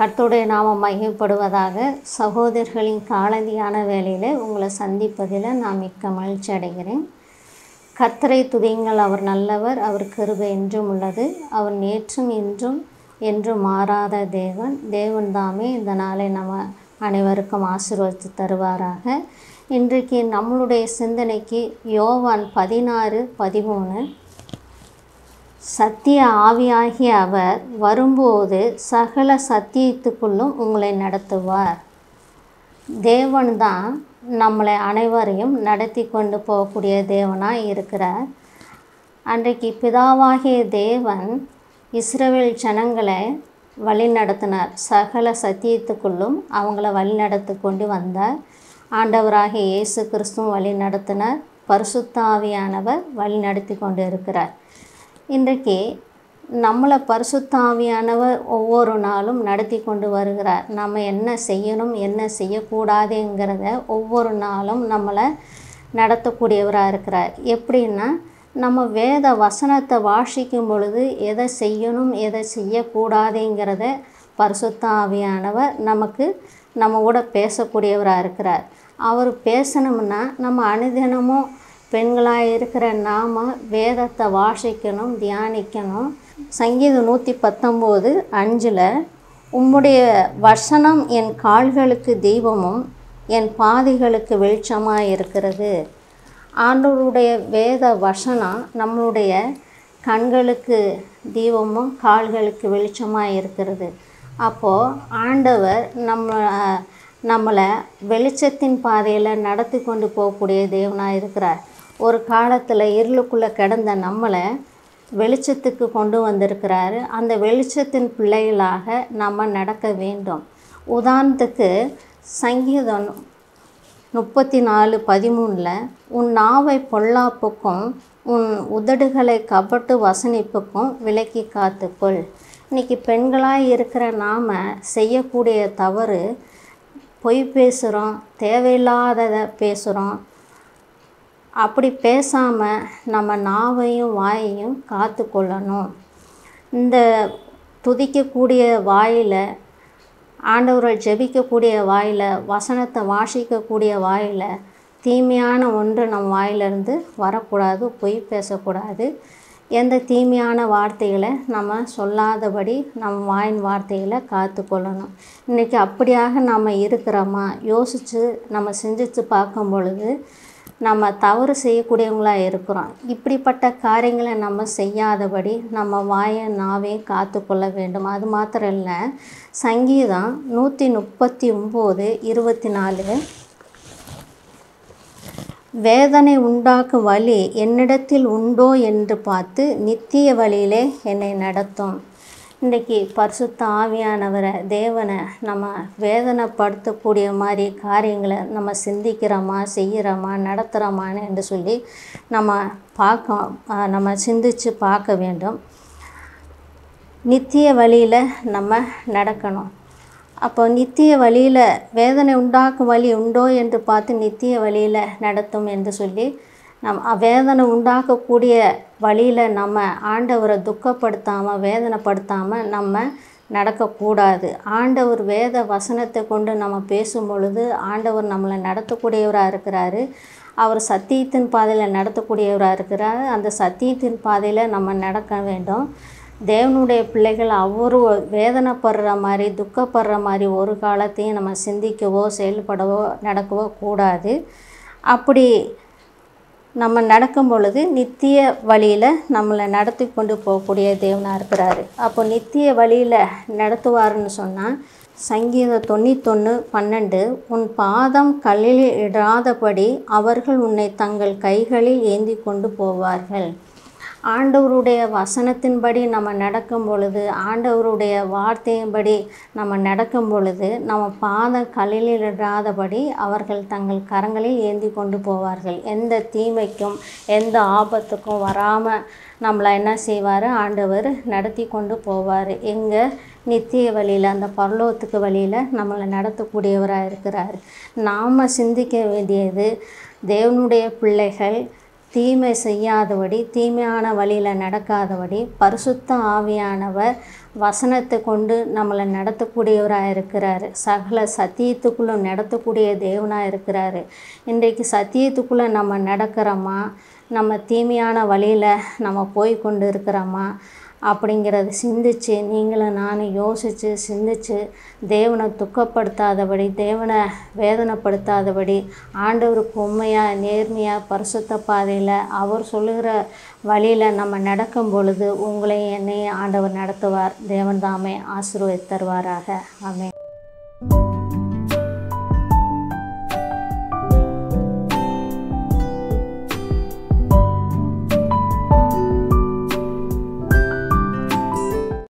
கர்த்தருடைய நாமம் மகிமைப்படுவதாக. சகோதரர்களின் காலதியான வேளையில் உங்களை சந்திப்பதில் நான் மிக்க மகிழ்ச்சி அடைகிறேன். கர்த்தரை துதியுங்கள், அவர் நல்லவர், அவர் கிருபை என்றும் உள்ளது. அவர் நேற்றும் இன்றும் என்றும் மாறாத தேவன் தாமே இந்த நாளை நம்ம அனைவருக்கும் ஆசீர்வதித்து தருவாராக. இன்றைக்கு நம்மளுடைய சிந்தனைக்கு யோவான் 16:13, சத்திய ஆவியாகிய அவர் வரும்போது சகல சத்தியத்துக்குள்ளும் உங்களை நடத்துவார். தேவன்தான் நம்மளை அனைவரையும் நடத்தி கொண்டு போகக்கூடிய தேவனாக இருக்கிறார். அன்றைக்கு பிதாவாகிய தேவன் இஸ்ரவேல் ஜனங்களை வழி நடத்தினார். சகல சத்தியத்துக்குள்ளும் அவங்கள வழி நடத்தி கொண்டு வந்தார். ஆண்டவராகிய இயேசு கிறிஸ்துவும் வழி நடத்தினார். பரிசுத்த ஆவியானவர் வழி நடத்தி கொண்டு இருக்கிறார். இன்றைக்கு நம்மளை பரிசுத்த ஆவியானவர் ஒவ்வொரு நாளும் நடத்தி கொண்டு வருகிறார். நம்ம என்ன செய்யணும் என்ன செய்யக்கூடாதுங்கிறத ஒவ்வொரு நாளும் நம்மளை நடத்தக்கூடியவராக இருக்கிறார். எப்படின்னா, நம்ம வேத வசனத்தை வாசிக்கும் பொழுது எதை செய்யணும் எதை செய்யக்கூடாதுங்கிறத பரிசுத்த ஆவியானவர் நம்ம கூட பேசக்கூடியவராக இருக்கிறார். அவர் பேசணும்னா நம்ம அனுதினமும் பெண்களாக இருக்கிற நாம் வேதத்தை வாசிக்கணும், தியானிக்கணும். சங்கீதம் 119:5, உம்முடைய வசனம் என் கால்களுக்கு தீபமும் என் பாதைகளுக்கு வெளிச்சமாக இருக்கிறது. ஆண்டவருடைய வேத வசனம் நம்மளுடைய கண்களுக்கு தீபமும் கால்களுக்கு வெளிச்சமாக இருக்கிறது. அப்போது ஆண்டவர் நம்மளை வெளிச்சத்தின் பாதையில் நடத்தி கொண்டு போகக்கூடிய தேவனாக இருக்கிறார். ஒரு காலத்தில் இருளுக்குள்ளே கிடந்த நம்மளை வெளிச்சத்துக்கு கொண்டு வந்திருக்கிறாரு. அந்த வெளிச்சத்தின் பிள்ளைகளாக நம்ம நடக்க வேண்டும். உதாரணத்துக்கு சங்கீதம் 34:13, உன் நாவை பொல்லாப்புக்கும் உன் உதடுகளை கபட்டு வசனிப்புக்கும் விலக்கி காத்துக்கொள். இன்றைக்கி பெண்களாக இருக்கிற நாம் செய்யக்கூடிய தவறு, பொய் பேசுகிறோம், தேவையில்லாததை பேசுகிறோம். அப்படி பேசாமல் நம்ம நாவையும் வாயையும் காத்து கொள்ளணும். இந்த துதிக்கக்கூடிய வாயில், ஆண்டவரை ஜெபிக்கக்கூடிய வாயில், வசனத்தை வாசிக்கக்கூடிய வாயில் தீமையான ஒன்று நம் வாயிலிருந்து வரக்கூடாது. பொய் பேசக்கூடாது. எந்த தீமையான வார்த்தைகளை நம்ம சொல்லாதபடி நம்ம வாயின் வார்த்தைகளை காத்து கொள்ளணும். இன்றைக்கி அப்படியாக நம்ம இருக்கிறோமா யோசித்து நம்ம சிந்தித்து பார்க்கும் பொழுது நம்ம தவறு செய்யக்கூடியவங்களாக இருக்கிறோம். இப்படிப்பட்ட காரியங்களை நம்ம செய்யாதபடி நம்ம வாயை நாவையும் காத்து கொள்ள வேண்டும். அது மாத்திரம் இல்லை, சங்கீதம் 139:24, வேதனை உண்டாக்கும் வழி என்னிடத்தில் உண்டோ என்று பார்த்து நித்திய வழியிலே என்னை நடத்தும். இன்றைக்கி பரிசுத்த ஆவியானவரை தேவனை நம்ம வேதனைப்படுத்தக்கூடிய மாதிரி காரியங்களை நம்ம சிந்திக்கிறோமா, செய்கிறோமா, நடத்துகிறோமான்னு என்று சொல்லி நம்ம சிந்தித்து பார்க்க வேண்டும். நித்திய வழியில் நம்ம நடக்கணும். அப்போ நித்திய வழியில் வேதனை உண்டாக்கும் வழி உண்டோ என்று பார்த்து நித்திய வழியில் நடத்தும் என்று சொல்லி வேதனை உண்டாக்கக்கூடிய வழியில் நம்ம ஆண்டவரை துக்கப்படுத்தாமல் வேதனைப்படுத்தாமல் நம்ம நடக்கக்கூடாது. ஆண்டவர் வேத வசனத்தை கொண்டு நம்ம பேசும் பொழுது ஆண்டவர் நம்மளை நடத்தக்கூடியவராக இருக்கிறாரு. அவர் சத்தியத்தின் பாதையில் நடத்தக்கூடியவராக இருக்கிறார். அந்த சத்தியத்தின் பாதையில் நம்ம நடக்க வேண்டும். தேவனுடைய பிள்ளைகள் அவரு வேதனைப்படுற மாதிரி துக்கப்படுற மாதிரி ஒரு காலத்தையும் நம்ம சிந்திக்கவோ செயல்படவோ நடக்கவோ கூடாது. அப்படி நம்ம நடக்கும் பொழுது நித்திய வழியில் நம்மளை நடத்தி கொண்டு போகக்கூடிய தேவனாக இருக்கிறாரு. அப்போ நித்திய வழியில் நடத்துவாருன்னு சொன்னால் சங்கீதம் 91:12, உன் பாதம் கல்லில் இடாதபடி அவர்கள் உன்னை தங்கள் கைகளில் ஏந்தி கொண்டு போவார்கள். ஆண்டவருடைய வசனத்தின்படி நம்ம நடக்கும் பொழுது, ஆண்டவருடைய வார்த்தையின்படி நம்ம நடக்கும் பொழுது நம்ம பாதம் கல்லில் இடாதபடி அவர்கள் தங்கள் கரங்களில் ஏந்தி கொண்டு போவார்கள். எந்த தீமைக்கும் எந்த ஆபத்துக்கும் வராமல் நம்மளை என்ன செய்வார், ஆண்டவர் நடத்தி கொண்டு போவார். எங்கள் நித்திய வழியில், அந்த பரலோகத்துக்கு வழியில் நம்மளை நடத்தக்கூடியவராக இருக்கிறார். நாம் சிந்திக்க வேண்டியது, தேவனுடைய பிள்ளைகள் தீமை செய்யாதபடி, தீமையான வழியில் நடக்காதபடி பரிசுத்த ஆவியானவர் வசனத்தை கொண்டு நம்மளை நடத்தக்கூடியவராக இருக்கிறாரு. சகல சத்தியத்துக்குள்ளே நடத்தக்கூடிய தேவனாக இருக்கிறாரு. இன்றைக்கு சத்தியத்துக்குள்ளே நம்ம நடக்கிறோமா, நம்ம தீமையான வழியில் நம்ம போய் கொண்டு இருக்கிறோமா அப்படிங்கிறத சிந்தித்து, நீங்களும் நானும் யோசித்து சிந்தித்து, தேவனை துக்கப்படுத்தாதபடி, தேவனை வேதனைப்படுத்தாதபடி, ஆண்டவருக்கு உண்மையாக நேர்மையாக பரிசுத்த பாதையில் அவர் சொல்லுகிற வழியில் நம்ம நடக்கும் பொழுது உங்களையும் என்னையும் ஆண்டவர் நடத்துவார். தேவன் தாமே ஆசீர்வதித்து தருவாராக. ஆமென்.